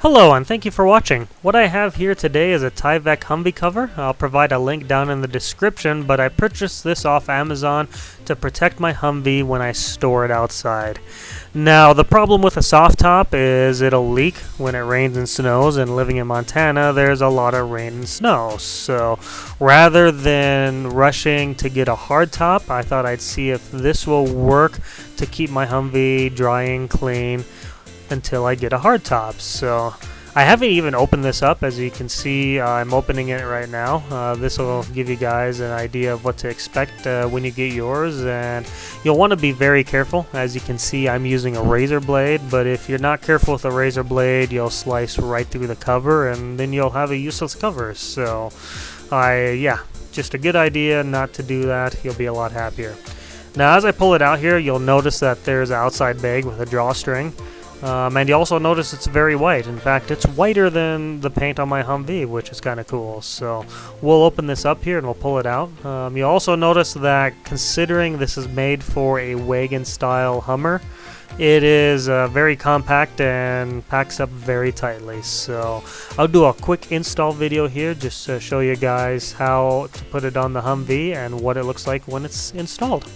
Hello and thank you for watching. What I have here today is a Tyvek Humvee cover. I'll provide a link down in the description, but I purchased this off Amazon to protect my Humvee when I store it outside. Now the problem with a soft top is it'll leak when it rains and snows, and living in Montana there's a lot of rain and snow. So rather than rushing to get a hard top, I thought I'd see if this will work to keep my Humvee dry and clean until I get a hard top. So I haven't even opened this up. As you can see, I'm opening it right now. This will give you guys an idea of what to expect when you get yours, and you'll want to be very careful. As you can see, I'm using a razor blade, but if you're not careful with a razor blade, you'll slice right through the cover and then you'll have a useless cover. So yeah, just a good idea not to do that. You'll be a lot happier. Now as I pull it out here, you'll notice that there's an outside bag with a drawstring. And you also notice it's very white. In fact, it's whiter than the paint on my Humvee, which is kind of cool. So we'll open this up here and we'll pull it out. You also notice that considering this is made for a Wagon style Hummer, it is very compact and packs up very tightly. So I'll do a quick install video here just to show you guys how to put it on the Humvee and what it looks like when it's installed.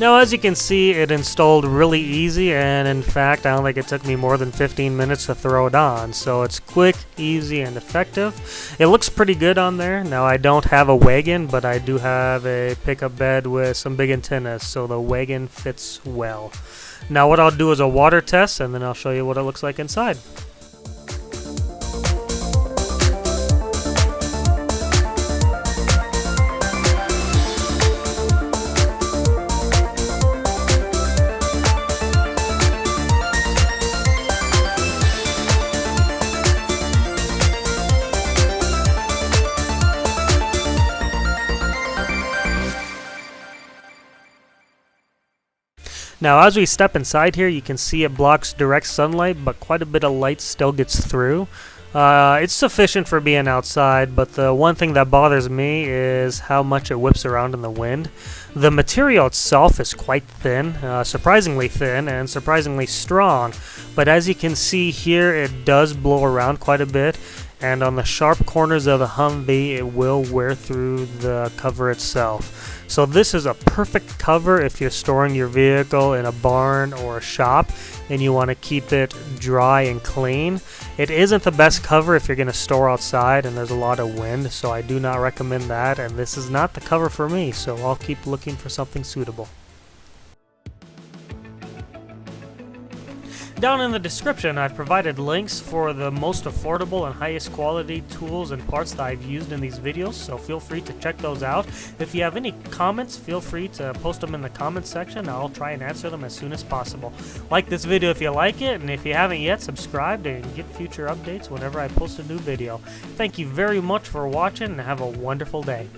Now as you can see, it installed really easy, and in fact I don't think it took me more than 15 minutes to throw it on. So it's quick, easy, and effective. It looks pretty good on there. Now I don't have a Wagon, but I do have a pickup bed with some big antennas, so the Wagon fits well. Now what I'll do is a water test, and then I'll show you what it looks like inside. Now as we step inside here, you can see it blocks direct sunlight, but quite a bit of light still gets through. It's sufficient for being outside, but the one thing that bothers me is how much it whips around in the wind. The material itself is quite thin, surprisingly thin and surprisingly strong, but as you can see here, it does blow around quite a bit, and on the sharp corners of the Humvee it will wear through the cover itself. So this is a perfect cover if you're storing your vehicle in a barn or a shop and you want to keep it dry and clean. It isn't the best cover if you're going to store outside and there's a lot of wind, so I do not recommend that, and this is not the cover for me, so I'll keep looking for something suitable. Down in the description, I've provided links for the most affordable and highest quality tools and parts that I've used in these videos, so feel free to check those out. If you have any comments, feel free to post them in the comments section. I'll try and answer them as soon as possible. Like this video if you like it, and if you haven't yet, subscribe to get future updates whenever I post a new video. Thank you very much for watching, and have a wonderful day.